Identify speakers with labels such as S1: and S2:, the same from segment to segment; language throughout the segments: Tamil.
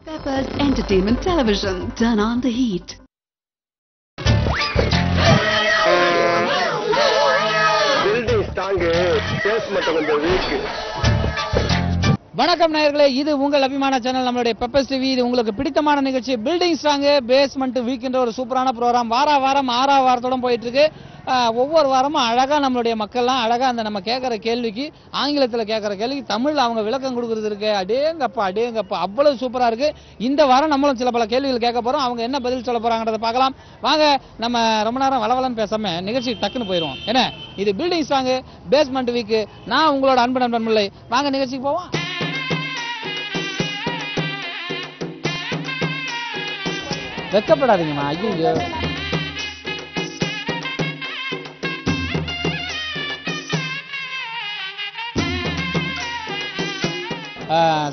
S1: Peppers Entertainment Television. Turn on the heat.
S2: Building strong, basement கொஞ்சம் weak.
S3: வணக்கம் நேயர்களே, இது உங்கள் அபிமான சேனல் நம்மளுடைய பெப்பர்ஸ் டிவி. இது உங்களுக்கு பிடித்தமான நிகழ்ச்சி பில்டிங் ஸ்ட்ராங் பேஸ்மெண்ட் வீக்ன்ற ஒரு சூப்பரான ப்ரோக்ராம். வாரம் 6ஆவது வாரத்தோட போயிட்டு இருக்கு. ஒவ்வொரு வாரமும் அழகா நம்மளுடைய மக்கள்லாம் அழகா அந்த நம்ம கேட்கற கேள்விக்கு ஆங்கிலத்தில் கேட்கற கேள்விக்கு தமிழ்ல அவங்க விளக்கம் கொடுக்கறது இருக்கு. அடேங்கப்பா அவ்வளவு சூப்பரா இருக்கு. இந்த வாரம் நம்மளும் சில பல கேள்விகள் கேட்க போறோம். அவங்க என்ன பதில் சொல்ல போறாங்கன்றத பார்க்கலாம். வாங்க, நம்ம ரொம்ப நேரம் வளவலன்னு பேசாம நிகழ்ச்சி டக்குன்னு போயிடுவோம். என்ன, இது பில்டிங் ஸ்ட்ராங் பேஸ்மெண்ட் வீக். நான் உங்களோட அன்பு நண்பன் முல்லை. வாங்க நிகழ்ச்சிக்கு போவோம். வெக்கப்படாதீங்கம்மா. ஐயோ,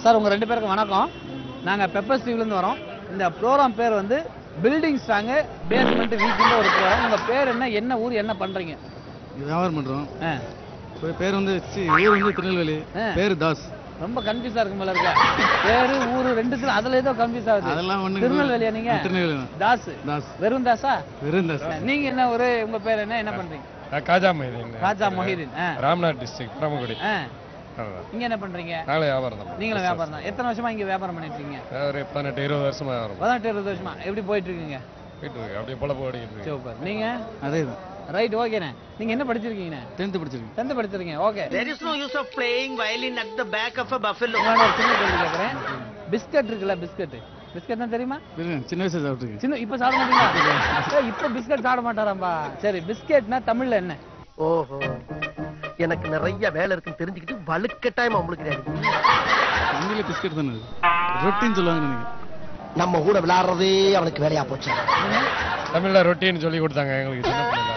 S3: சார் உங்க ரெண்டு பேருக்கும் வணக்கம். நாங்க பெப்பர்ஸ் டிவிலேருந்து வரோம். இந்த ப்ரோக்ராம் பேர் வந்து பில்டிங் ஸ்ட்ராங் பேஸ்மெண்ட் வீக்ன்ற ஒரு ப்ரோக்ராம். உங்க பேர் என்ன ஊர், என்ன பண்றீங்க?
S4: வியாபாரம் பண்றோம். பேர் வந்து ஊர் வந்து திருநெல்வேலி. பேர் தாஸ்.
S3: ரொம்ப கன்ஃபியூஸா இருக்கு போல இருக்க. பேரு ஊரு ரெண்டுத்துல அதுல ஏதோ கன்ஃபியூஸ் ஆகுது.
S4: அதெல்லாம் ஒண்ணு.
S3: திருநெல்வேலியா நீங்க?
S4: திருநெல்வேலி.
S3: தாஸ். வெறும் தாஸா?
S4: வெறும் தாஸ்.
S3: நீங்க என்ன ஒரு, உங்க பேர் என்ன பண்றீங்க?
S5: காஜா மொஹிதீன்.
S3: காஜா மொஹிதீன்.
S5: ராம்நாத் டிஸ்ட்ரிக்ட் பரமக்குடி.
S3: இங்க என்ன பண்றீங்க?
S5: நாளை வியாபாரம் தான்.
S3: நீங்களும் வியாபாரம் தான். எத்தனை வருஷமா இங்க வியாபாரம் பண்ணிட்டு இருக்கீங்க?
S5: ஒரு 18-20 வருஷமா வியாபாரம்.
S3: 18-20 வருஷமா. எப்படி போயிட்டு இருக்கீங்க?
S5: போயிட்டு இருக்கு, அப்படியே பொழப்பு ஓடிக்கிட்டு இருக்கு.
S3: சூப்பர். நீங்க?
S4: அதேதான்.
S3: ரைட், ஓகேண்ணே. நீங்க என்ன படிச்சிருக்கீங்க?
S4: 10th படிச்சிருக்கேன்.
S3: 10th படிச்சிருக்கீங்க. Okay.
S6: There is no use of playing violin at the back of a buffalo.
S3: நான் ஒரு சின்ன கேள்வி கேக்குறேன். பிஸ்கட் இருக்குல்ல, பிஸ்கட் தான் தெரியுமா?
S4: சின்ன வயசுல சாப்பிட்டுருக்கேன்.
S3: சின்ன இப்ப சாப்பிட மாட்டீங்களா? இப்ப பிஸ்கட் சாப்பிட மாட்டாராம்பா. சரி, பிஸ்கட்னா தமிழ்ல என்ன?
S6: ஓஹோ, எனக்கு நிறைய வேலை இருக்குன்னு தெரிஞ்சுக்கிட்டு வலுக்கட்டாயமா உங்களுக்கு
S4: தமிழ்ல பிஸ்கட் தானே, ரொட்டின்னு சொல்லுவாங்க. நீங்க
S6: நம்ம கூட விளையாடுறதே அவனுக்கு வேலையா போச்சு.
S5: தமிழ்ல ரொட்டின்னு சொல்லி கொடுத்தாங்க எங்களுக்கு சின்ன பிள்ளைல.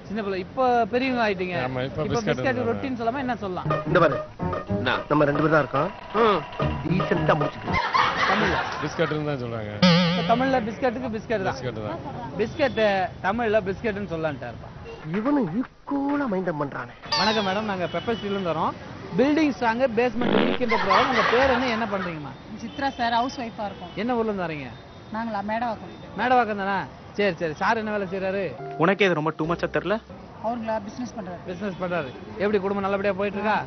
S3: சின்ன பிள்ளை. இப்ப பெரியவங்க ஆயிட்டீங்க.
S5: ஆமா, இப்ப
S3: பிஸ்கட் ரொட்டின்னு சொல்லாம என்ன சொல்லலாம்?
S6: இந்த பாரு, நம்ம ரெண்டு பேரும் தான் இருக்கோம். டீசென்ட்டா முடிச்சுக்கலாம்.
S3: தமிழ்ல
S5: பிஸ்கட்னு தான் சொல்றாங்க.
S3: தமிழ்ல பிஸ்கட்டுக்கு பிஸ்கட் தான்.
S5: பிஸ்கட் தான்.
S3: பிஸ்கட் தமிழ்ல பிஸ்கட்னு சொல்லலான்ட்டாருப்பா.
S6: இவனும் ஈக்குவலா மைண்டம் பண்றானே.
S3: வணக்கம் மேடம், நாங்க பெப்பர்ஸ் டிவிலேருந்து வரோம். பில்டிங் ஸ்ட்ராங் பேஸ்மெண்ட் வீக்ன்ற ப்ரோக்ராம். உங்க பேர் என்ன பண்ணுறீங்கம்மா?
S7: சித்ரா சார், ஹவுஸ் ஒய்ஃபா இருக்கோம்.
S3: என்ன ஊர்ல இருந்து வரீங்க?
S7: நாங்களா மேடவாக்கம்.
S3: மேடவாக்கம் தானே? சரி. சார் என்ன வேலை செய்யறாரு?
S6: உனக்கே இது ரொம்ப டூ மச்சா தெரியல.
S7: அவங்களா பிசினஸ் பண்றாரு.
S3: பிசினஸ் பண்றாரு. எப்படி குடும்பம் நல்லபடியா போயிட்டு இருக்கா?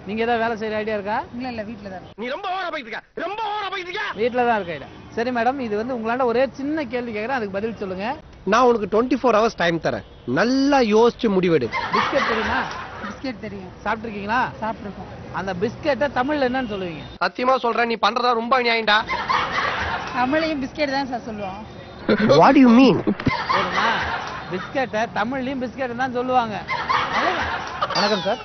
S3: நீங்க ஏதாவது வேலை செய்யற ஐடியா இருக்கா?
S7: இல்ல வீட்ல தான்.
S6: நீ ரொம்ப ஓவரா போயிட்டு இருக்க.
S3: வீட்ல தான் இருக்க ஐடியா. சரி மேடம், இது வந்து உங்களாண்ட ஒரே சின்ன கேள்வி கேட்கறேன், அதுக்கு பதில் சொல்லுங்க.
S2: நான் உனக்கு 24 hours டைம் தரேன். நல்லா யோசிச்சு முடிவெடு.
S3: பிஸ்கட் தெரியுமா?
S7: பிஸ்கெட் தெரியும்.
S3: சாப்பிட்டுருக்கீங்களா?
S7: சாப்பிட்டுருக்கோம்.
S3: அந்த பிஸ்கெட்டை தமிழ்ல என்னன்னு சொல்லுவீங்க?
S2: சத்தியமா சொல்றேன், நீ பண்றதா ரொம்ப அநியாயம்டா.
S7: தமிழையும் பிஸ்கெட் தான் சார் சொல்லுவோம்.
S6: What do you mean?
S3: போதுமா? பிஸ்கெட்டை தமிழ்லயும் பிஸ்கெட் தான் சொல்லுவாங்க. வணக்கம் சார்,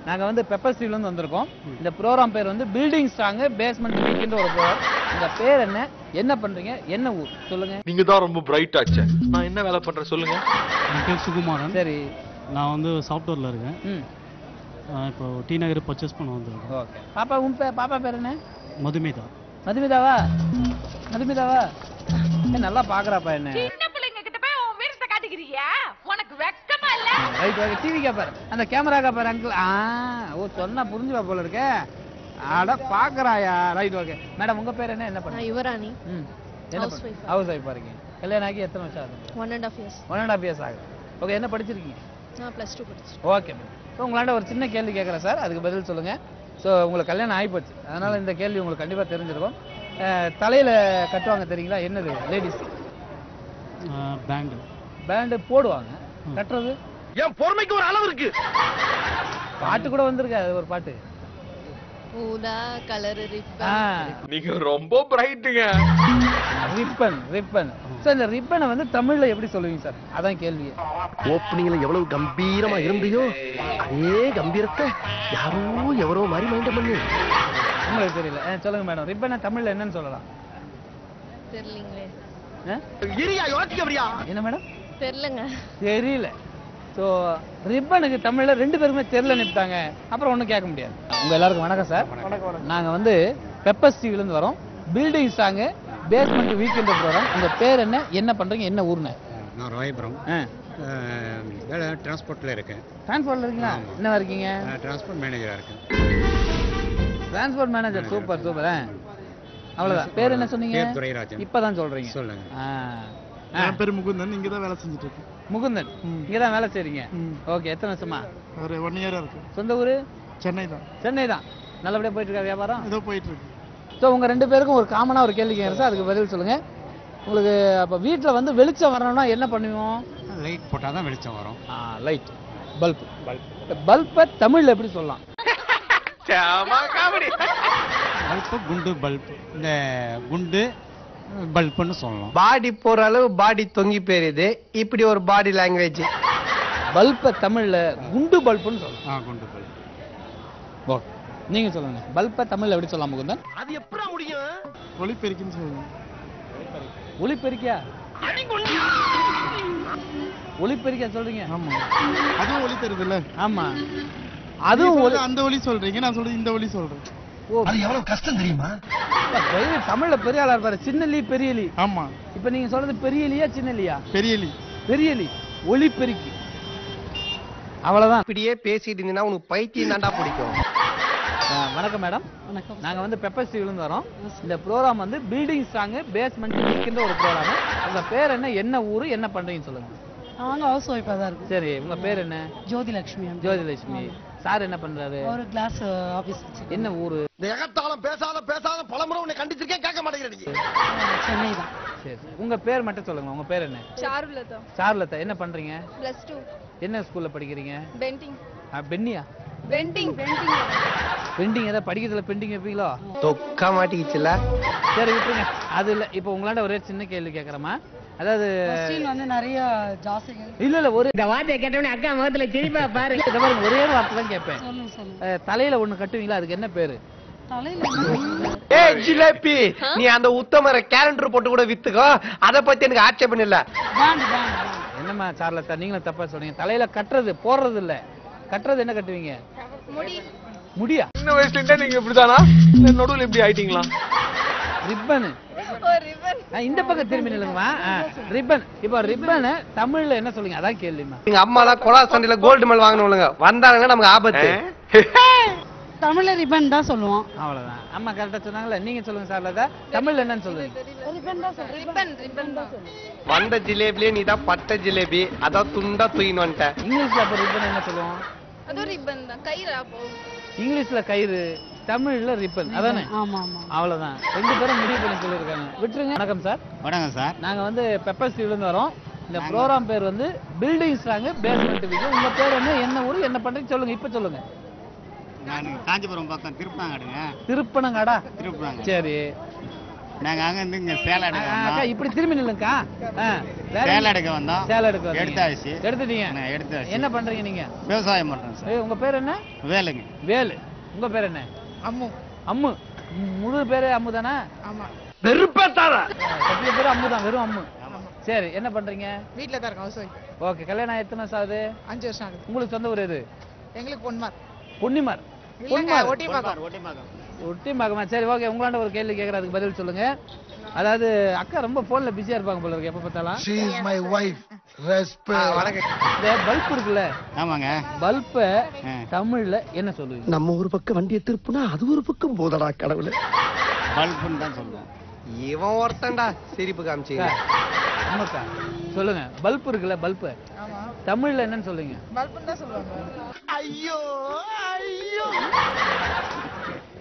S3: நாங்க வந்து பெப்பர்ஸ் டிவில இருந்து வந்திருக்கோம். இந்த ப்ரோக்ராம் பேர் வந்து பில்டிங் ஸ்ட்ராங் பேஸ்மெண்ட் வீக்ன்ற ஒரு ப்ரோக்ராம். இந்த பேர் என்ன பண்றீங்க, என்ன ஊர் சொல்லுங்க?
S8: நீங்க தான் ரொம்ப பிரைட் ஆச்சு. நான் என்ன வேலை பண்றேன் சொல்லுங்க?
S4: என் பேர் சுகுமாரன்.
S3: சரி,
S4: நான் வந்து சாஃப்ட்வேர்ல இருக்கேன். இப்போ டி நகர் பர்ச்சேஸ் பண்ண வந்திருக்கேன்.
S3: ஓகே. பாப்பா பேர் என்ன?
S4: மதுமிதா.
S3: மதுமிதாவா? நல்லா பாக்குறாப்பா என்ன.
S9: சின்ன பிள்ளைங்க கிட்ட போய் உன் வீரத்தை காட்டிக்கிறியா? உனக்கு வெக்கமா இல்ல?
S3: Right, okay. டிவி கேப்பாரு, அந்த கேமரா கேப்பாரு அங்கிள். ஓ, சொன்னா புரிஞ்சுவா போல இருக்கே. அட பாக்குறாயா? Right, okay. மேடம் உங்க பேர் என்ன பண்ணுங்க?
S7: யுவராணி.
S3: ஹவுஸ் ஒய்ஃபா இருக்கீங்க. கல்யாணம் ஆகி எத்தனை வருஷம் ஆகுது?
S7: 1.5 years.
S3: 1.5 years ஆகுது. ஓகே. என்ன படிச்சிருக்கீங்க?
S7: நான் +2 படிச்சேன்.
S3: Okay ma'am. ஸோ உங்களாண்ட ஒரு சின்ன கேள்வி கேட்குறேன் சார், அதுக்கு பதில் சொல்லுங்க. ஸோ உங்களுக்கு கல்யாணம் ஆகிப்போச்சு, அதனால இந்த கேள்வி உங்களுக்கு கண்டிப்பாக தெரிஞ்சிருக்கும். தலையில கட்டுவாங்க தெரியுங்களா, என்னது? லேடிஸ் பேண்டு போடுவாங்க. கட்டுறது
S6: என் பொறுமைக்கு ஒரு அளவு இருக்கு.
S3: பாட்டு கூட வந்திருக்கு, அது ஒரு பாட்டு.
S7: ஊதா கலர் ரிப்பன்.
S8: நீங்க ரொம்ப பிரைட்டுங்க.
S3: ரிப்பன். ஸோ இந்த ரிப்பனை வந்து தமிழ்ல எப்படி சொல்லுவீங்க சார்? அதான் கேள்வி.
S6: ஓப்பனிங்ல எவ்வளவு கம்பீரமா இருந்தியோ அதே கம்பீரத்தை யாரோ எவரோ மாதிரி மைண்டம் பண்ணு.
S3: உங்களுக்கு தெரியல? சொல்லுங்க மேடம், ரிப்பனை தமிழ்ல என்னன்னு சொல்லலாம்?
S7: தெரியலங்களே.
S3: என்ன மேடம்?
S7: தெரியல.
S3: ஸோ ரிப்பனுக்கு தமிழ்ல ரெண்டு பேருமே தெரியல நினைப்பாங்க, அப்புறம் ஒன்றும் கேட்க முடியாது. உங்க எல்லாருக்கும் வணக்கம் சார். நாங்க வந்து பெப்பர்ஸ் டிவில இருந்து வரோம். பில்டிங் ஸ்ட்ராங் பேஸ்மெண்ட் வீக்ன்ற ப்ரோக்ராம். உங்க பேர் என்ன பண்றீங்க, என்ன ஊர்னு?
S10: நான் ராயபுரம். வேலை டிரான்ஸ்போர்ட்ல இருக்கேன்.
S3: டிரான்ஸ்போர்ட்ல இருக்கீங்களா? என்ன இருக்கீங்க?
S10: டிரான்ஸ்போர்ட் மேனேஜரா இருக்கேன்.
S3: Transport manager. சூப்பர். அவ்வளவுதான். பேர் என்ன சொன்னீங்க?
S10: பேர் துரைராஜன்.
S3: இப்பதான் சொல்றீங்க.
S10: சொல்லுங்க.
S4: என் பேர் முகுந்தன், இங்க தான் வேலை செஞ்சுட்டு இருக்கேன்.
S3: முகுந்தன், இங்க தான் வேலை செய்றீங்க. ஓகே, எத்தனை வருஷமா?
S4: ஒரு 1 இயரா இருக்கு.
S3: சொந்த ஊரு?
S4: சென்னை தான்.
S3: சென்னை தான். நல்லபடியா போயிட்டு இருக்கா வியாபாரம்?
S4: ஏதோ போயிட்டு இருக்கு.
S3: ஸோ உங்க 2 பேருக்கும் ஒரு காமனா ஒரு கேள்வி கேட்குறேன் சார், அதுக்கு பதில் சொல்லுங்க. உங்களுக்கு அப்ப வீட்டுல வந்து வெளிச்சம் வரணும்னா என்ன பண்ணுவோம்?
S10: லைட் போட்டால் தான் வெளிச்சம் வரும்.
S3: Light, bulb. பல்பை தமிழ்ல எப்படி சொல்லலாம்?
S10: பல்பு குண்டு பல்ப். இந்த குண்டு பல்புன்னு சொல்லலாம்.
S2: பாடி போற அளவு பாடி தொங்கி போயிருது, இப்படி ஒரு பாடி லாங்குவேஜ்.
S3: பல்பை தமிழ்ல குண்டு பல்புன்னு சொல்லலாம்.
S10: குண்டு பல்ப்.
S3: ஓகே, நீங்க சொல்லுங்க. பல்பை தமிழ்ல எப்படி சொல்லலாம் முகுந்தன்?
S6: அது எப்படா முடியும்?
S4: ஒளிப்பெருக்கின்னு சொல்லுவாங்க.
S3: ஒளிப்பெருக்கியா? ஒளிப்பெருக்கியா சொல்றீங்க?
S4: ஆமா, அதுவும் ஒளி தருதுல்ல.
S3: ஆமா, அதுவும்
S4: அந்த ஒளி சொல்றீங்க, நான் சொல்றது இந்த ஒளி சொல்றேன்.
S6: அது எவ்வளவு கஷ்டம் தெரியுமா?
S3: தமிழ்ல பெரிய ஆளா இருப்பாரு. சின்னலி பெரியலி.
S4: ஆமா,
S3: இப்ப நீங்க சொல்றது பெரியலியா சின்னலியா?
S4: பெரியலி.
S3: பெரியலி, ஒளிப்பெருக்கி. அவ்வளவுதான்.
S2: இப்படியே பேசிட்டு இருந்தீங்கன்னா உனக்கு பைத்தியம் தாண்டா பிடிக்கும்.
S3: வணக்கம் மேடம். வணக்கம். நாங்க வந்து பெப்பர் டிவில இருந்து வரோம். இந்த ப்ரோகிராம் வந்து பில்டிங் ஸ்ட்ராங் பேஸ்மெண்ட் வீக்ன்ற ஒரு ப்ரோகிராம். உங்க பேர் என்ன, என்ன ஊரு, என்ன பண்றீங்கன்னு சொல்லுங்க.
S11: நாங்க ஹவுஸ் ஒய்ஃபா தான் இருக்கோம்.
S3: சரி, உங்க பேர் என்ன?
S11: ஜோதிலட்சுமி.
S3: ஜோதிலட்சுமி. சார் என்ன பண்றாரு?
S11: ஒரு கிளாஸ் ஆபீஸ். என்ன
S3: ஊரு?
S6: இந்த எகத்தாலம் பேசாத பலமுறை உன்னை கண்டிச்சிருக்கேன், கேட்க மாட்டேங்கிறீங்க.
S11: சென்னை தான்.
S3: சரி, உங்க பேர் மட்டும் சொல்லுங்க. உங்க பேர் என்ன?
S7: சாருலதா.
S3: சாருலதா. என்ன பண்றீங்க?
S7: +2.
S3: என்ன ஸ்கூல்ல படிக்கிறீங்க?
S7: பெண்டிங்.
S3: பென்னியா?
S7: பெண்டிங்.
S3: பெண்டிங் ஏதாவது படிக்கிறதுல பெண்டிங் வைப்பீங்களோ?
S2: தொக்க மாட்டிக்கிச்சுல.
S3: சரி விட்டுருங்க, அது இல்ல. இப்போ உங்களாண்ட ஒரே சின்ன கேள்வி கேட்கறமா, அதாவது
S11: வந்து நிறைய ஜாஸ்தி
S3: இல்ல ஒரு
S11: இந்த வார்த்தையை கேட்டவனே அக்கா முகத்துல சிரிப்பா பாரு.
S3: இந்த மாதிரி ஒரே வார்த்தை தான் கேட்பேன்.
S11: சொல்லுங்க.
S3: தலையில ஒண்ணு கட்டுவீங்களா, அதுக்கு என்ன பேரு?
S2: ஏய் ஜிலேபி, நீ அந்த உத்தமர கேலண்டர் போட்டு கூட வித்துக்கோ, அத பத்தி எனக்கு ஆட்சேபம் இல்ல.
S3: என்னம்மா சார்லத்தா, நீங்களும் தப்பா சொல்றீங்க. தலையில கட்டுறது போடுறது இல்ல, கட்டுறது என்ன கட்டுவீங்க? முடியா?
S8: சின்ன வயசுல இருந்தே நீங்க இப்படிதானா, இல்ல நடுவுல இப்படி ஆயிட்டீங்களா?
S3: ரிப்பன். இந்த பக்கம் திரும்பி நில்லுங்கம்மா. ரிப்பன். இப்போ ரிப்பன் தமிழ்ல என்ன சொல்லுங்க, அதான் கேள்விமா.
S2: எங்க அம்மா எல்லாம் கொலா சண்டையில கோல்டு மெடல் வாங்கணும்ங்க, வந்தாங்கன்னா நமக்கு ஆபத்து.
S11: தமிழ்ல ரிப்பன் தான் சொல்லுவோம்.
S3: அவ்வளவுதான். அம்மா கரெக்டா சொன்னாங்கல்ல. நீங்க சொல்லுங்க சார்லதா, தமிழ்ல என்னன்னு சொல்லுங்க.
S7: ரிப்பன் தான்.
S2: வந்த ஜிலேபிலே நீ தான் பட்ட ஜிலேபி, அதான் துண்டா தூயின்னு வந்துட்ட.
S3: இங்கிலீஷ்ல அப்ப ரிப்பன் என்ன சொல்லுவோம்?
S7: அது ரிப்பன் தான். கயிறா போ.
S3: இங்கிலீஷ்ல கயிறு, தமிழ்ல ரிப்பன். அதானே?
S11: ஆமா ஆமா.
S3: அவ்வளவுதான். 2 பேரும் முடிவு பண்ணி சொல்லிருக்காங்க. விட்டுருங்க. வணக்கம் சார்.
S10: வணக்கம் சார்.
S3: நாங்க வந்து பெப்பர் டிவில இருந்து வரோம். இந்த ப்ரோகிராம் பேர் வந்து பில்டிங் ஸ்ட்ராங் பேஸ்மெண்ட் வீக். உங்க பேர் என்ன, என்ன ஊரு, என்ன பண்றீங்க சொல்லுங்க. இப்ப சொல்லுங்க.
S10: நான் காஞ்சிபுரம் பக்கம் திருப்பனங்காடுங்க.
S3: திருப்பனங்காடா?
S10: திருப்பனங்க.
S3: சரி,
S10: நாங்க அங்க இருந்து இங்க சேலை எடுக்க
S3: அக்கா
S10: வந்தோம்.
S3: இப்படி திரும்பி நில்லுங்கக்கா.
S10: சேலை எடுக்க வந்தோம்.
S3: சேலை எடுக்க வந்தீங்க.
S10: எடுத்தாச்சு.
S3: எடுத்துட்டீங்க.
S10: எடுத்தாச்சு.
S3: என்ன பண்றீங்க நீங்க?
S10: விவசாயம் பண்றோம் சார்.
S3: உங்க பேர் என்ன?
S10: வேலுங்க.
S3: வேலு. உங்க பேர் என்ன?
S11: அம்மு.
S3: அம்மு. முழு பேரு அம்மு தானே?
S11: ஆமா.
S2: வெறுப்பேத்தாத.
S3: சத்திய பேரு அம்மு தான், வெறும் அம்மு. சரி, என்ன பண்றீங்க?
S11: வீட்ல தான் இருக்கோம், ஹவுஸ் ஒய்ஃப்.
S3: ஓகே, கல்யாணம் எத்தனை வருஷம் ஆகுது?
S11: 5 வருஷம் ஆகுது.
S3: உங்களுக்கு சொந்த ஊர் எது?
S11: எங்களுக்கு பொன்மார்.
S3: பொன்னிமார்.
S11: பொன்மார்.
S3: ஒட்டி மகமா. சரி, ஓகே. உங்களாண்ட ஒரு கேள்வி கேட்கறேன், அதுக்கு பதில் சொல்லுங்க. அதாவது அக்கா ரொம்ப போன்ல பிஸியா இருப்பாங்க போல இருக்கு எப்ப பார்த்தாலும்.
S6: She is my wife. Respect.
S3: இந்த பல்ப் இருக்குல்ல,
S10: ஆமாங்க.
S3: பல்ப தமிழ்ல என்ன சொல்லுவீங்க?
S6: நம்ம ஒரு பக்கம் வண்டியை திருப்புனா அது ஒரு பக்கம் போதடா கடவுளே.
S10: பல்புன்னு தான் சொல்லுவோம்.
S2: இவன் ஒருத்தன்டா சிரிப்பு காமிச்சு.
S3: ஆமாக்கா சொல்லுங்க. பல்ப் இருக்குல்ல, பல்ப் தமிழ்ல என்னன்னு சொல்லுங்க?
S11: பல்புன்னு தான் சொல்லுவாங்க.
S6: ஐயோ ஐயோ.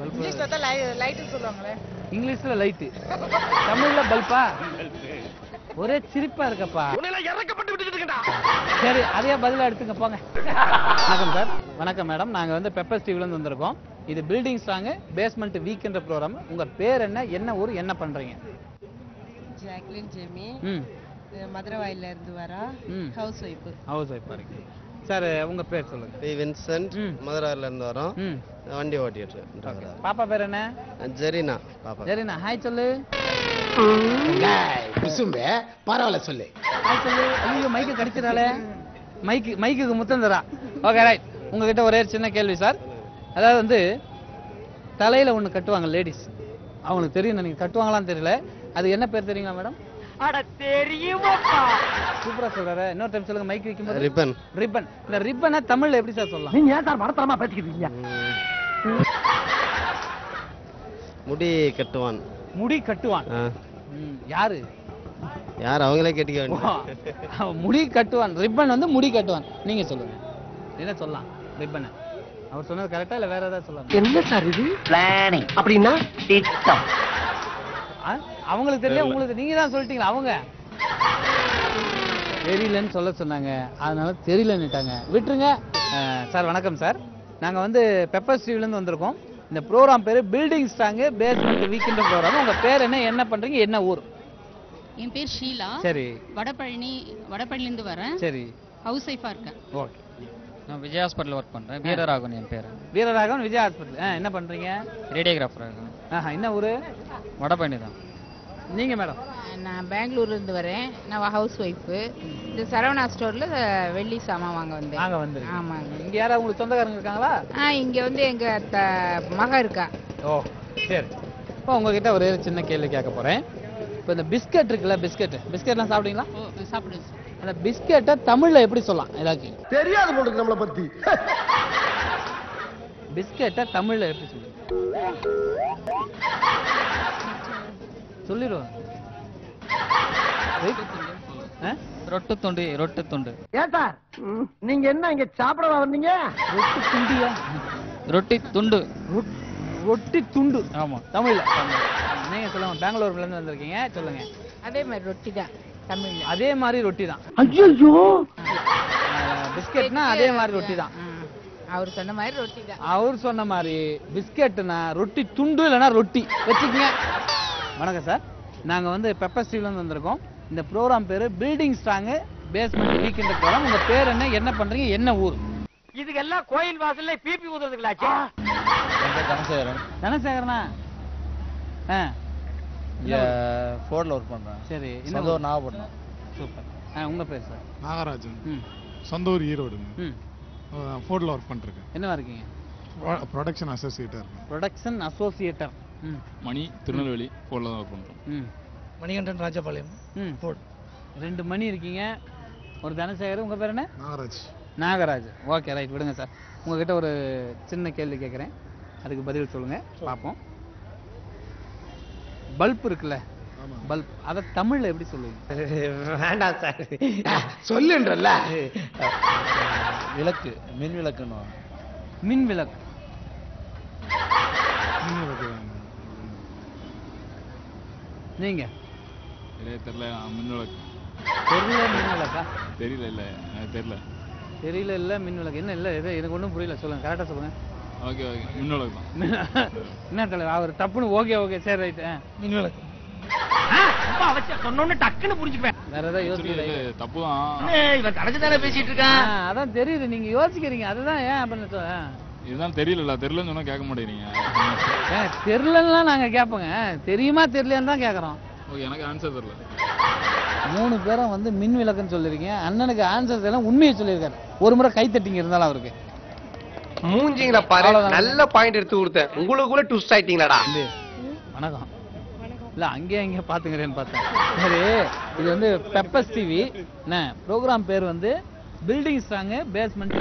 S11: இங்கிலீஷ்ல தான் லைட்னு சொல்லுவாங்களே.
S3: இங்கிலீஷ்ல லைட், தமிழ்ல பல்பா? ஒரே சிரிப்பா இருக்கப்பா.
S6: உன்னை இறக்கப்பட்டு விட்டுட்டு இருக்கடா.
S3: சரி, அதையே பதிலா எடுத்துங்க போங்க. வணக்கம் சார். வணக்கம் மேடம். நாங்க வந்து பெப்பர் டிவில இருந்து வந்திருக்கோம். இது பில்டிங் ஸ்ட்ராங் பேஸ்மெண்ட் வீக்ன்ற ப்ரோகிராம். உங்க பேர் என்ன, என்ன ஊர், என்ன பண்றீங்க?
S11: Jacqueline Jamie.
S12: மதுரவாயில இருந்து வரா. House wife.
S3: ஹவுஸ் ஒய்ஃப் பாருங்க. சார் உங்க பேர் சொல்லுங்க.
S13: பி வின்சென்ட், மதுராயில இருந்து வரோம். வண்டி ஓட்டிட்டு இருக்கோம்.
S3: பாப்பா பேர் என்ன?
S13: ஜெரினா. பாப்பா
S3: ஜெரினா. ஹாய் சொல்லு.
S6: குசும்பே பரவாயில்ல சொல்லு.
S3: ஹாய் சொல்லு. ஐயோ மைக்கு கடிச்சிராளே. மைக்குக்கு முத்தம் தரா. Okay right. உங்ககிட்ட ஒரே சின்ன கேள்வி சார். அதாவது வந்து தலையில ஒண்ணு கட்டுவாங்க லேடிஸ். அவங்களுக்கு தெரியும், நீங்க கட்டுவாங்களான்னு தெரியல. அது என்ன பேர் தெரியுங்களா மேடம்?
S9: அட தெரியுமாப்பா.
S3: சூப்பரா சொல்றாரு. இன்னொரு டைம் சொல்லுங்க. மைக் வைக்கும்போது.
S13: ரிப்பன்.
S3: ரிப்பன். இந்த ரிப்பனை தமிழ்ல எப்படி சார் சொல்லலாம்?
S6: நீங்க ஏன் சார் மடத்தரமா பேசிக்கிட்டு இருக்கீங்க?
S13: முடி கட்டுவான்.
S3: முடி கட்டுவான். யாரு?
S13: யார் அவங்களே கேட்டுக்க வேண்டிய.
S3: அவன் முடி கட்டுவான். ரிப்பன் வந்து முடி கட்டுவான். நீங்க சொல்லுங்க, என்ன சொல்லலாம் ரிப்பன்? அவர் சொன்னது கரெக்டா இல்ல வேற ஏதாவது சொல்லலாம்?
S6: என்ன சார் இது? பிளானிங் அப்படின்னா திட்டம்.
S3: அவங்களுக்கு தெரியல, உங்களுக்கு நீங்க தான் சொல்லிட்டீங்களா? அவங்க தெரியலன்னு சொல்ல சொன்னாங்க, அதனால தெரியலன்னுட்டாங்க. விட்டுருங்க சார். வணக்கம் சார், நாங்க வந்து பெப்பர் ஸ்ட்ரீட்லேருந்து வந்திருக்கோம். இந்த ப்ரோக்ராம் பேரு building strong basement weekend program. உங்க பேர் என்ன பண்றீங்க, என்ன ஊர்?
S14: என் பேர் ஷீலா.
S3: சரி.
S14: வடபழனிலேருந்து வரேன்.
S3: சரி.
S14: ஹவுஸ் ஒய்ஃபா இருக்கேன்.
S3: ஓகே.
S15: நான் விஜய் ஹாஸ்பிட்டல் ஒர்க் பண்றேன். வீரராகவன் என் பேர்.
S3: வீரராகவன், விஜய் ஹாஸ்பிட்டல். என்ன பண்றீங்க?
S15: ரேடியோகிராஃபர் இருக்கேன்.
S3: என்ன ஊரு?
S15: வடபழனி தான்.
S3: நீங்க மேடம்?
S11: நான் பெங்களூர்ல இருந்து வரேன். நான் ஹவுஸ் ஒய்ஃப். இந்த சரவணா ஸ்டோர்ல வெள்ளி சாமான் வாங்க வந்தேன்.
S3: வாங்க வந்து.
S11: ஆமாங்க.
S3: இங்க யாராவது உங்களுக்கு சொந்தக்காரங்க இருக்காங்களா?
S11: இங்க வந்து எங்க மக இருக்கா.
S3: ஓ சரி. இப்போ உங்ககிட்ட ஒரு சின்ன கேள்வி கேட்க போறேன். இப்போ இந்த பிஸ்கட் இருக்குல்ல, பிஸ்கட்லாம் சாப்பிடுவீங்களா?
S14: சாப்பிடுவேன்.
S3: அந்த பிஸ்கட்டை தமிழ்ல எப்படி சொல்லலாம்? எல்லாருக்கும்
S6: தெரியாது போல நம்மளை பத்தி.
S3: பிஸ்கட்டை தமிழ்ல எப்படி சொல்லுங்க? சொல்லிடுவோம்.
S15: ரொட்டு துண்டு. ரொட்டு துண்டு.
S6: ஏட்டா நீங்க என்ன இங்க சாப்பிட வந்தீங்க?
S3: ரொட்டி துண்டியா?
S15: ரொட்டி துண்டு.
S3: ரொட்டி துண்டு.
S15: ஆமா
S3: தமிழ்ல. நீங்க சொல்லுங்க, பெங்களூர்ல இருந்து வந்திருக்கீங்க, சொல்லுங்க.
S11: அதே மாதிரி ரொட்டி தான் தமிழ்ல.
S3: அதே மாதிரி ரொட்டி தான்.
S6: ஐயோ
S3: பிஸ்கட்னா அதே மாதிரி ரொட்டி தான்.
S11: அவர் சொன்ன மாதிரி ரொட்டி தான்.
S3: அவர் சொன்ன மாதிரி பிஸ்கட்னா ரொட்டி துண்டு இல்லைன்னா ரொட்டி வச்சுக்கங்க. வணக்கம் சார், நாங்க வந்து பெப்பர் ஸ்ட்ரீட்ல இருந்து வந்திருக்கோம். இந்த ப்ரோக்ராம் பேரு building strong basement weekend program. உங்க பேர் என்ன பண்றீங்க, என்ன ஊர்?
S6: இதுக்கெல்லாம் கோயில் வாசல்ல பிபி ஊதுறதுங்களாச்சே.
S15: தனசேகரன்.
S3: தனசேகரனா?
S15: ஃபோர்ட்ல ஒர்க் பண்றேன்.
S3: சரி.
S15: சொந்த ஊர் நாகப்பட்டினம்.
S3: சூப்பர். உங்க பேர் சார்?
S16: நாகராஜன். சொந்த ஊர் ஈரோடுங்க. ஃபோர்ட்ல ஒர்க் பண்ணிருக்கேன்.
S3: என்னவா இருக்கீங்க?
S16: ப்ரொடக்ஷன் அசோசியேட்டர்.
S3: ப்ரொடக்ஷன் அசோசியேட்டர்.
S16: மணி திருநெல்வேலி ஃபோர்ட்ல தான் ஒர்க் பண்றோம்.
S8: மணிகண்டன் ராஜபாளையம்.
S3: ஃபோர்ட். 2 மணி இருக்கீங்க. ஒரு தனசேகர். உங்க பேர் என்ன?
S16: நாகராஜ்.
S3: நாகராஜ். ஓகே ரைட், விடுங்க சார். உங்ககிட்ட ஒரு சின்ன கேள்வி கேட்குறேன், அதுக்கு பதில் சொல்லுங்க பார்ப்போம். பல்ப் இருக்குல்ல, பல்ப், அதை தமிழ்ல எப்படி சொல்லுவீங்க?
S2: வேண்டாம் சார், சொல்லுன்றல்ல.
S15: விளக்கு, மின் விளக்குன்னு.
S3: மின் விளக்கு. நீங்க?
S16: தெரியல. மின் விளக்கு.
S3: தெரியல. மின் விளக்கா?
S16: தெரியல. இல்ல தெரியல.
S3: தெரியல இல்ல மின் விளக்கு. என்ன இல்ல இது எனக்கு ஒன்றும் புரியல, சொல்லுங்க கரெக்டா சொல்லுங்க.
S16: ஓகே மின் விளக்கு தான்.
S3: என்ன தலைவர் அவர் டப்புன்னு ஓகே சரி ரைட்.
S8: மின் விளக்கு.
S6: சொன்னோன்னு டக்குன்னு புரிஞ்சுக்குவேன்.
S3: வேற ஏதாவது யோசிக்கிறீங்க?
S16: தப்புதான்.
S6: இவன் கடைசிதானே பேசிட்டு இருக்கான்.
S3: அதான் தெரியுது நீங்க யோசிக்கிறீங்க, அதுதான் ஏன் அப்படின்னு.
S16: இதுதான் தெரியல. தெரியலன்னு சொன்னா கேட்க மாட்டேங்கிறீங்க.
S3: தெரியலன்னா நாங்க கேட்போங்க, தெரியுமா தெரியலன்னு தான் கேட்கறோம்.
S16: ஓகே, எனக்கு ஆன்சர் தெரியல.
S3: 3 பேரும் வந்து மின் விளக்குன்னு சொல்லிருக்கீங்க. அண்ணனுக்கு ஆன்சர் எல்லாம் உண்மையை சொல்லியிருக்காரு. ஒரு முறை கை தட்டிங்க இருந்தாலும் அவருக்கு.
S2: மூஞ்சிங்களா பாரு, நல்ல பாயிண்ட் எடுத்து கொடுத்தேன். உங்களுக்குள்ள ட்விஸ்ட் ஆயிட்டீங்களாடா.
S3: வணக்கம். இல்ல அங்கே பாத்துக்கிறேன்னு பார்த்தேன். சரி, இது வந்து பெப்பர்ஸ் டிவி. என்ன ப்ரோக்ராம் பேர் வந்து பில்டிங் ஸ்ட்ராங் பேஸ்மெண்ட்.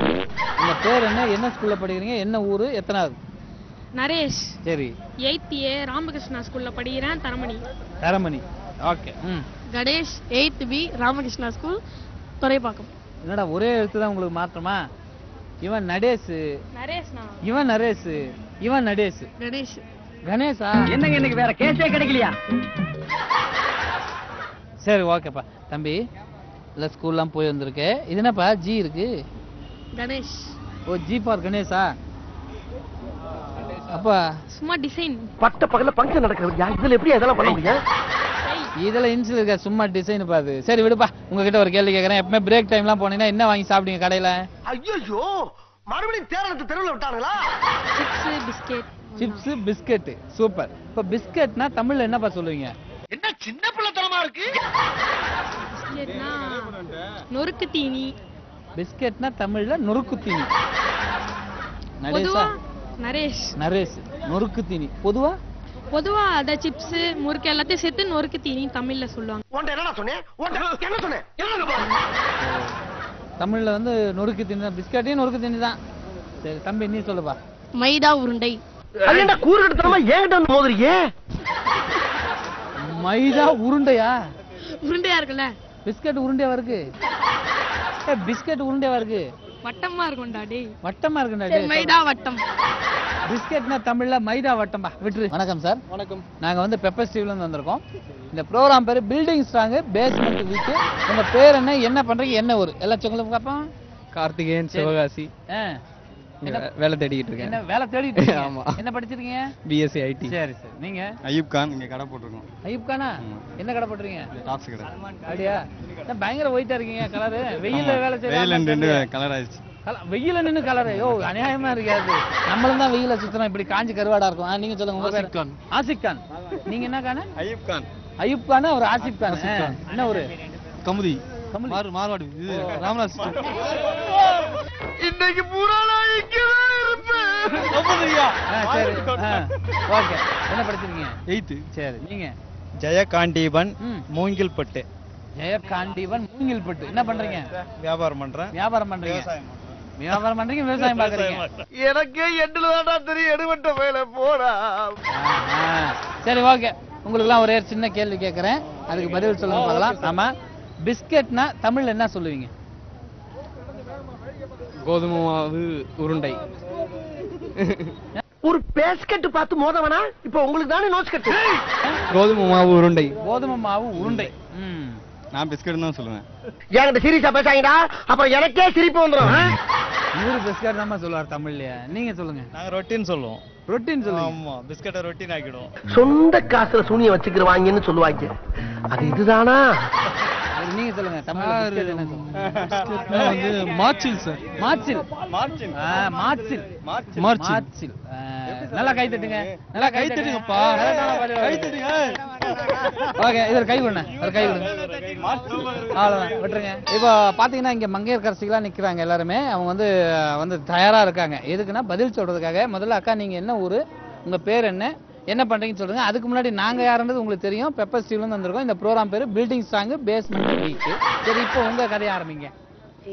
S3: இந்த பேர் என்ன ஸ்கூல்ல படிக்கிறீங்க, என்ன ஊரு, எத்தனாவது?
S17: நரேஷ்.
S3: சரி.
S17: 8th A ராமகிருஷ்ணா ஸ்கூல்ல படிக்கிறேன்,
S3: Taramani. Okay.
S17: Ganesh 8th B Ramakrishna school, Thoraipakkam.
S3: என்னடா ஒரே எழுத்து தான் உங்களுக்கு மாற்றமா? இவன் நடேஷ்.
S17: நரேஷ்னா?
S3: இவன் நரேஷ், இவன் நடேஷ்.
S17: கணேஷ்.
S3: கணேஷா?
S6: என்னங்க இன்னைக்கு வேற கேஸே கிடைக்கலையா?
S3: சரி ஓகேப்பா. தம்பி இல்ல ஸ்கூல்லாம் போய் வந்திருக்கு. இது என்னப்பா ஜி இருக்கு?
S17: கணேஷ்.
S3: ஓ ஜி ஃபார் கணேஷா? அப்பா
S17: சும்மா டிசைன்.
S6: பட்ட பகல ஃபங்க்ஷன் நடக்குது. இதுல எப்படி அதெல்லாம் பண்ண முடியும்?
S3: இதுல இன்சில் இருக்க சும்மா டிசைன் பாது. சரி விடுப்பா, உங்ககிட்ட ஒரு கேள்வி கேட்கறேன். எப்பவுமே பிரேக் டைம்லாம் போனீங்கன்னா என்ன வாங்கி சாப்பிடுங்க கடையில?
S6: ஐயோ மறுபடியும் தேரனத்து தெருவுல விட்டாங்களா?
S17: Chips biscuit.
S3: Chips biscuit. Super. இப்ப பிஸ்கட்னா தமிழ்ல என்னப்பா சொல்லுவீங்க?
S6: என்ன சின்ன பிள்ளைத்தனமா இருக்கு.
S17: பிஸ்கட்னா நொறுக்கு தீனி.
S3: பிஸ்கட்னா தமிழ்ல நொறுக்கு தீனி.
S17: பொதுவா நரேஷ்.
S3: நரேஷ் நொறுக்கு தீனி. பொதுவா
S17: அத சிப்ஸ் முறுக்கு எல்லாத்தையும் சேர்த்து நொறுக்கு தீனி தமிழ்ல சொல்லுவாங்க.
S6: உன்ட என்னடா சொன்னேன்? என்ன சொன்னேன்?
S3: தமிழ்ல வந்து நொறுக்கு தீனி தான். பிஸ்கட்டையும் நொறுக்கு தீனி தான். சரி தம்பி நீ சொல்லுப்பா.
S17: மைதா உருண்டை.
S6: அல்லடா கூறுகட்டமா ஏன்டா மோதுறியே?
S3: மைதா உருண்டையா?
S17: உருண்டையா இருக்குல்ல?
S3: பிஸ்கட் உருண்டையா இருக்கு? பிஸ்கட் உருண்டையா இருக்கு?
S17: வட்டமா இருக்கும்டா டேய்.
S3: வட்டமா இருக்கும்டா
S17: சரி
S3: டேய்.
S17: மைதா வட்டம்.
S3: பிஸ்கட்னா தமிழ்ல மைதா வட்டம்பா. விட்டுரு. வணக்கம் சார்.
S4: வணக்கம்.
S3: நாங்க வந்து பெப்பர் ஸ்டீவ்ல இருந்து வந்திருக்கோம். இந்த ப்ரோகிராம் பேரு பில்டிங் ஸ்ட்ராங் பேஸ்மெண்ட் வீக். உங்க பேர் என்ன பண்றீங்க, என்ன ஊர் எல்லாம் சொல்லுங்க பாப்போம்.
S2: கார்த்திகேயன், சிவகாசி. வேலை தேடிட்டு இருக்கேன்.
S3: என்ன வேலை தேடிட்டு இருக்கீங்க?
S2: ஆமா.
S3: என்ன படிச்சிருக்கீங்க?
S2: BSc IT.
S3: சரி சரி. நீங்க?
S10: அய்யூப் கான், இங்க கடை போட்டுருக்கோம்.
S3: அய்யூப் கானா? என்ன கடை போட்டுறீங்க?
S10: டாப்ஸ் கடை.
S3: அப்படியா? பயங்கர ஒயிட்டா இருக்கீங்க கலரு. வெயில்ல வேலை செய்யறீங்க.
S10: வெயில்ல நின்னு கலர் ஆயிடுச்சு.
S3: வெயில நின்னு கலர். ஐயோ அநியாயமா இருக்காது. நம்மளும் தான் வெயில சுத்தணும், இப்படி காஞ்சி கருவாடா இருக்கும். நீங்க சொல்லுங்க உங்க பேர். ஆசிப் கான். நீங்க என்ன கான?
S10: அய்யூப் கான்.
S3: அய்யூப் கான், அவர் ஆசிப் கான். என்ன ஒரு
S4: கமுதி மார்வாடி இது ராமராஜ்.
S6: இன்னைக்கு பூரா நான் இங்கதான் இருப்பேன்.
S3: சரி ஓகே. என்ன படிச்சிருக்கீங்க?
S4: 8th.
S3: சரி நீங்க?
S4: ஜெயகாண்டீபன், மூங்கில்பட்டு.
S3: ஜெயகாண்டீபன், மூங்கில்பட்டு. என்ன பண்றீங்க?
S4: வியாபாரம் பண்றேன்.
S3: வியாபாரம் பண்றீங்க? வியாபாரம் பண்றீங்க, விவசாயம் பாக்குறீங்க.
S6: எனக்கே எண்டுலதான் தெரியும், எடுபட்ட வேலை போடா.
S3: சரி ஓகே. உங்களுக்குலாம் ஒரே சின்ன கேள்வி கேட்கறேன், அதுக்கு பதில் சொல்லுங்க பார்க்கலாம். ஆமா, பிஸ்கட்னா தமிழ்ல என்ன சொல்லுவீங்க?
S2: கோதுமை மாவு உருண்டை.
S6: ஒரு பேஸ்கட் பார்த்து மோதவனா? இப்ப உங்களுக்கு தானே நோஸ் கட்டு.
S2: கோதுமை மாவு உருண்டை.
S3: கோதுமை மாவு உருண்டை.
S10: நான் பிஸ்கட் தான் சொல்லுவேன்.
S6: என்கிட்ட சீரியஸா பேசாங்கடா, அப்புறம் எனக்கே சிரிப்பு வந்துடும்.
S3: 100 பிஸ்கட் தான் சொல்லுவார் தமிழ்லயா? நீங்க சொல்லுங்க.
S4: நாங்க ரொட்டின்னு சொல்லுவோம்.
S3: ரொட்டின்னு சொல்லுங்க.
S4: ஆமா, பிஸ்கட்டை ரொட்டின் ஆக்கிடுவோம்.
S6: சொந்த காசுல சூனிய வச்சுக்கிறவாங்கன்னு சொல்லுவாங்க, அது இதுதானா?
S3: நீங்க சொல்லுங்க தமிழ்ல பிஸ்கட் என்ன சொல்லுங்க?
S4: வந்து மாச்சில் சார்.
S3: மாச்சில்.
S10: மார்ச்சில்.
S3: மாச்சில்.
S4: மார்ச்சில்.
S3: நல்லா கை தட்டுங்க. நல்லா கை
S4: தட்டுங்கப்பா. கை தட்டுங்க.
S3: ஓகே, இதர் கை விடுங்க. ஒரு கை விடுங்க. அவ்வளவுதான், விட்டுருங்க. இப்போ பாத்தீங்கன்னா இங்க மங்கையர்கரசிகளா நிக்கிறாங்க எல்லாருமே. அவங்க வந்து தயாரா இருக்காங்க. எதுக்குன்னா பதில் சொல்றதுக்காக. முதல்ல அக்கா நீங்க என்ன ஊரு, உங்க பேர் என்ன பண்றீங்கன்னு சொல்லுங்க. அதுக்கு முன்னாடி நாங்க யாருன்றது உங்களுக்கு தெரியும். பெப்பர் ஸ்டீவ்ல இருந்து வந்திருக்கோம். இந்த ப்ரோகிராம் பேரு பில்டிங் ஸ்ட்ராங் பேஸ்மெண்ட் வீக். சரி, இப்போ உங்க கதையை ஆரம்பிங்க.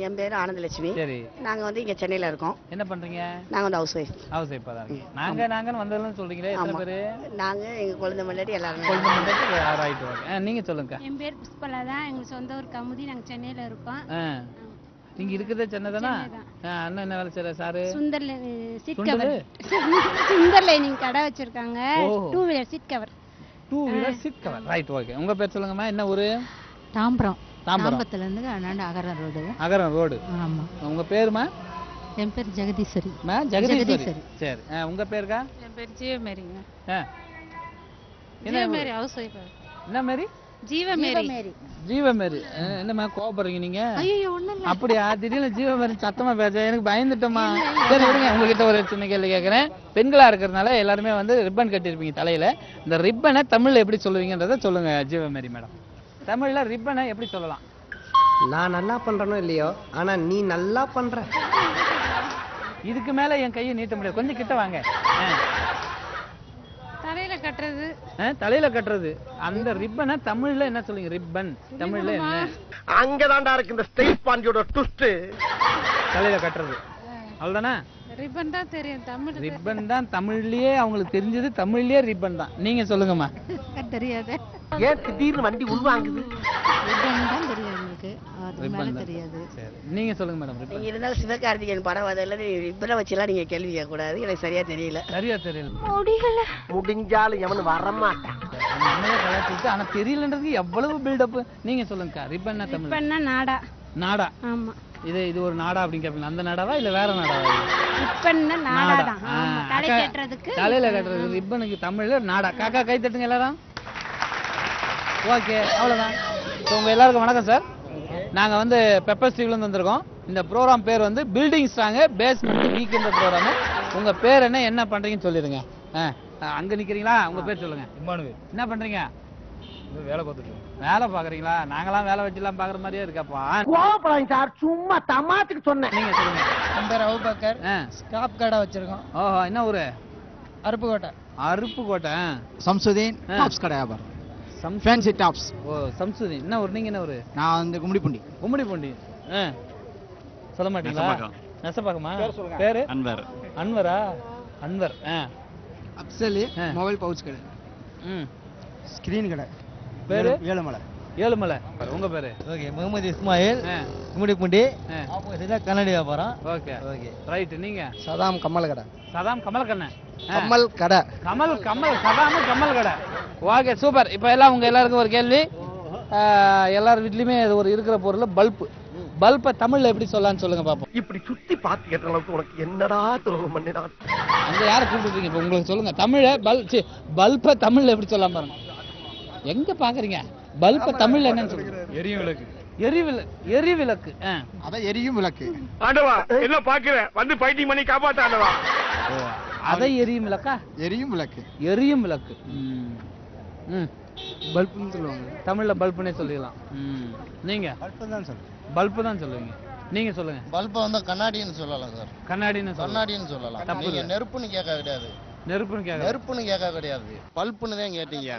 S18: என் பேரு ஆனந்தலட்சுமி.
S3: சரி.
S18: நாங்க வந்து இங்க சென்னையில இருக்கோம்.
S3: என்ன பண்றீங்க?
S18: நாங்க வந்து ஹவுஸ் ஒய்ஃப்.
S3: ஹவுஸ் ஒய்ஃபா தான் இருக்கீங்க. நாங்கன்னு வந்ததுன்னு சொல்றீங்களே, எத்தனை பேரு?
S18: நாங்க எங்க குழந்தை முன்னாடி எல்லாரும்.
S3: குழந்தை முன்னாடி ரைட் ஓகே. நீங்க சொல்லுங்க.
S19: என் பேர் புஷ்பலா தான். எங்க சொந்த ஊர் கமுதி. நாங்க சென்னையில இருக்கோம்.
S3: நீங்க இருக்கிறதே சென்னை தானா? அண்ணன் என்ன வேலை செய்யற சாரு?
S19: சுந்தர்ல சீட் கவர். சுந்தர்ல நீங்க கடை வச்சிருக்காங்க. 2 wheeler seat cover.
S3: 2 wheeler seat cover. Right okay. உங்க பேர் சொல்லுங்கம்மா. என்ன ஊரு?
S11: தாம்பரம்.
S3: தாம்பரம்.
S11: தாம்பரத்துல இருந்து அண்ணாண்ட அகரம் ரோடு.
S3: அகரம் ரோடு.
S11: ஆமா.
S3: உங்க பேருமா?
S11: என் பேர் ஜெகதீஸ்வரி.
S3: ஜெகதீஸ்வரி. சரி. உங்க பேருக்கா?
S20: என் பேர் ஜீவமேரிங்க.
S3: என்ன
S20: மேரி ஹவுஸ் ஒய்ஃப்.
S3: என்ன மேரி?
S20: ஜீவமேரி.
S3: ஜீவமேரி. என்னம்மா கோபப்படுறீங்க நீங்க?
S11: ஐயோ ஒண்ணும் இல்ல.
S3: அப்படியா? திடீர்னு ஜீவமேரி சத்தமா பேச எனக்கு பயந்துட்டோமா. சரி விடுங்க. உங்ககிட்ட ஒரு சின்ன கேள்வி கேட்கறேன். பெண்களா இருக்கிறதுனால எல்லாருமே வந்து ரிப்பன் கட்டிருப்பீங்க தலையில. இந்த ரிப்பனை தமிழ்ல எப்படி சொல்லுவீங்கன்றத சொல்லுங்க ஜீவமேரி மேடம். தமிழ்ல ரிப்பனை எப்படி சொல்லலாம்?
S2: நான் நல்லா பண்றனோ இல்லையோ, ஆனா நீ நல்லா பண்ற.
S3: இதுக்கு மேல என் கையை நீட்ட முடியாது. கொஞ்சம் கிட்ட வாங்க.
S20: தலையில கட்டுறது.
S3: தலையில கட்டுறது. அந்த ரிப்பனை தமிழ்ல என்ன சொல்லுங்க? ரிப்பன் தமிழ்ல என்ன?
S6: அங்கதான்டா இருக்கு இந்த ஸ்டேட் பாண்டியோட ட்விஸ்ட்.
S3: தலையில கட்டுறது அவ்வளவுதானே?
S20: ரிப்பன் தான் தெரியும் தமிழ்.
S3: ரிப்பன் தான் தமிழ்லயே அவங்களுக்கு தெரிஞ்சது. தமிழ்லயே ரிப்பன் தான். நீங்க சொல்லுங்கம்மா.
S11: தெரியாது.
S6: ஏன் திடீர்னு வண்டி உள்வாங்குது?
S11: ரிப்பன் தான் தெரியும் எனக்கு. அது மேல தெரியாது.
S3: சரி, நீங்க சொல்லுங்க மேடம். ரிப்பன்.
S18: நீங்க இருந்தாலும் சிவகார்த்திகேயன் படம் வரதுல ரிப்பனை வச்சுலாம் நீங்க கேள்வி கேட்க கூடாது. எனக்கு சரியா தெரியல.
S3: சரியா தெரியல.
S18: முடியல.
S6: முடிஞ்சாலும் எவனு வரமாட்டான்.
S3: நம்மளே கலாச்சிட்டு ஆனா தெரியலன்றதுக்கு எவ்வளவு பில்டப். நீங்க சொல்லுங்க. ரிப்பன்னா தமிழ்.
S19: ரிப்பன்னா நாடா.
S3: நாடா.
S19: ஆமா.
S3: இது ஒரு நாடா அப்படின்னு கேட்பீங்க. அந்த நாடாவா இல்ல வேற நாடாவா?
S19: ரிப்பன்னா நாடா தான். ஆமா. தலை கட்டறதுக்கு.
S3: தலையில கட்டறது ரிப்பனுக்கு தமிழ்ல நாடா. காக்கா கை தட்டுங்க எல்லாரும். ஓகே, அவ்வளவுதான். உங்க எல்லாருக்கும் வணக்கம் சார். நாங்க வந்து பெப்பர் ஸ்டீவ்ல இருந்து வந்திருக்கோம். இந்த ப்ரோகிராம் பேர் வந்து பில்டிங் ஸ்ட்ராங் பேஸ்மெண்ட் வீக் என்ற ப்ரோகிராம். உங்க பேர் என்ன பண்றீங்கன்னு சொல்லிருங்க. அங்க நிக்கிறீங்களா? உங்க பேர் சொல்லுங்க.
S4: இமானுவேல்.
S3: என்ன பண்றீங்க?
S4: வேலை பார்த்துட்டு.
S3: வேலை பாக்குறீங்களா? நாங்களாம் வேலை வச்சுலாம் பாக்குற மாதிரியே இருக்காப்பா.
S6: கோபப்படாதீங்க சார், சும்மா தமாத்துக்கு சொன்னேன்.
S3: நீங்க சொல்லுங்க.
S8: என் பேர் அவுபக்கர். ஸ்டாப் கடை வச்சிருக்கோம்.
S3: ஓஹோ, என்ன ஊரு?
S8: அருப்புக்கோட்டை.
S3: அருப்புக்கோட்டை.
S8: சம்சுதீன் டாப்ஸ் கடை வியாபாரம். Fancy tops.
S3: ஓ, சம்சுதீன். என்ன ஊர்? நீங்க என்ன ஊரு?
S8: நான் வந்து கும்மிடிப்பூண்டி.
S3: கும்மிடிப்பூண்டி. சொல்ல மாட்டீங்களா? நெசப்பாக்கமா? பேரு?
S10: அன்வர்.
S3: அன்வரா? அன்வர்.
S8: அப்சலி மொபைல் பவுச் கடை.
S3: ம்.
S8: ஸ்கிரீன் கடை.
S3: பேரு
S8: ஏழுமலை.
S3: ஏழுமலை. உங்க பேரு?
S15: ஓகே, முகமது இஸ்மாயில், கும்மிடிப்பூண்டி, ஆப்போசிட்டா கண்ணாடி வியாபாரம்.
S3: Okay okay right. நீங்க?
S8: சதாம் கமல் கடை.
S3: சதாம் கமல் கண்ணன்.
S8: கமல் கடை.
S3: கமல் சதாம் கமல் கடை. Okay super. இப்போ எல்லாம் உங்க எல்லாருக்கும் ஒரு கேள்வி. எல்லார் வீட்லயுமே இது ஒரு இருக்கிற பொருள் பல்ப். பல்பை தமிழ்ல எப்படி சொல்லலாம்னு சொல்லுங்க பாப்போம்.
S6: இப்படி சுத்தி பார்த்து கேட்ட அளவுக்கு உனக்கு என்னடா துரோகம் பண்ணினான்?
S3: அங்க யாரை கூப்பிட்டுருக்கீங்க இப்போ? உங்களுக்கு சொல்லுங்க தமிழ பல்பை தமிழ்ல எப்படி சொல்லலாம் பாருங்க. எங்க பாக்குறீங்க? பல்பை தமிழ்ல என்னன்னு சொல்லுங்க.
S5: எரியும் விளக்கு.
S3: எரிவிளக்கு.
S8: அதான் எரியும் விளக்கு.
S2: ஆண்டவா என்ன பாக்குறேன், வந்து ஃபைட்டிங் பண்ணி காப்பாத்த ஆண்டவா.
S3: அதை எரியும் விளக்கா?
S8: எரியும் விளக்கு.
S3: எரியும் விளக்கு.
S8: பல்புன்னு சொல்லுவாங்க.
S3: தமிழ்ல பல்புனே சொல்லிடலாம். நீங்க?
S8: பல்பு தான் சொல்லுங்க.
S3: பல்பு தான் சொல்லுவீங்க. நீங்க சொல்லுங்க.
S13: பல்பை வந்து கண்ணாடின்னு சொல்லலாம் சார்.
S3: கண்ணாடின்னு
S13: சொல்லலாம். நீங்க நெருப்புன்னு கேட்க கிடையாது. நெருப்புன்னு கேட்க கிடையாது. பல்புன்னு தான் கேட்டீங்க.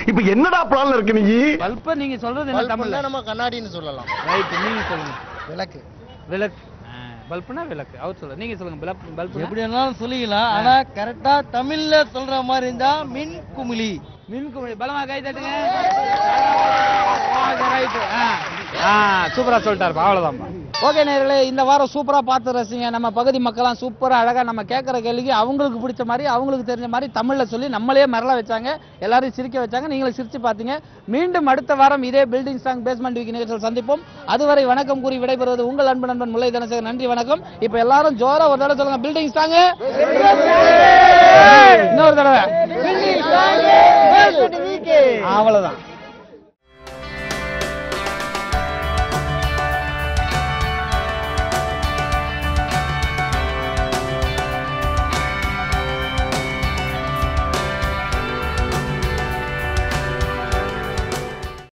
S6: இப்ப என்னடா பிளான்ல இருக்கு நீ?
S3: பல்ப நீங்க சொல்றது என்ன தமிழ்ல?
S13: நம்ம கண்ணாடின்னு சொல்லலாம்.
S3: ரைட். நீங்க சொல்லுங்க.
S8: விளக்கு.
S3: விளக்கு. பல்புனா விளக்கு. அவர் சொல்ல. நீங்க சொல்லுங்க. பல்பு
S15: எப்படி வேணாலும் சொல்லிக்கலாம். ஆனா கரெக்டா தமிழ்ல சொல்ற மாதிரி இருந்தா மின் குமிழி.
S3: மின் குமிழி. பலமா கை தட்டுங்க. ரைட். சூப்பரா சொல்லிட்டாரு. அவ்வளவுதான். ஓகே நேயர்களே, இந்த வாரம் சூப்பரா பார்த்து ரசிங்க. நம்ம பகுதி மக்கள்லாம் சூப்பரா அழகா நம்ம கேட்கற கேள்விக்கு அவங்களுக்கு பிடிச்ச மாதிரி அவங்களுக்கு தெரிஞ்ச மாதிரி தமிழ்ல சொல்லி நம்மளே மரல வச்சாங்க. எல்லாரையும் சிரிக்க வச்சாங்க. நீங்களும் சிரிச்சு பார்த்தீங்க. மீண்டும் அடுத்த வாரம் இதே பில்டிங் ஸ்ட்ராங் பேஸ்மெண்ட் வீக் நிகழ்ச்சியில் சந்திப்போம். அதுவரை வணக்கம் கூறி விடைபெறுவது உங்கள் அன்பு நண்பன் முல்லை தனசேகர். நன்றி வணக்கம். இப்ப எல்லாரும் ஜோரா ஒரு தடவை சொல்லுங்க. Building strong. இன்னொரு தடவை. அவ்வளவுதான்.